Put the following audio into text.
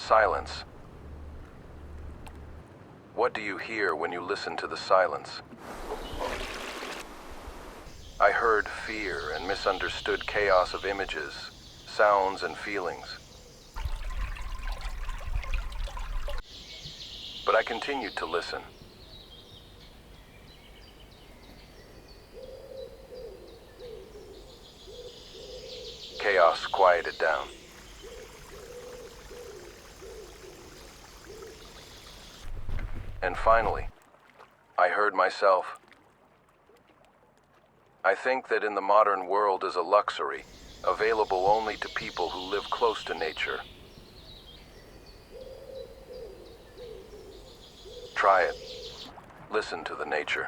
Silence. What do you hear when you listen to the silence? I heard fear and misunderstood chaos of images, sounds, and feelings. But I continued to listen. Chaos quieted down. And finally, I heard myself. I think that in the modern world is a luxury, available only to people who live close to nature. Try it. Listen to the nature.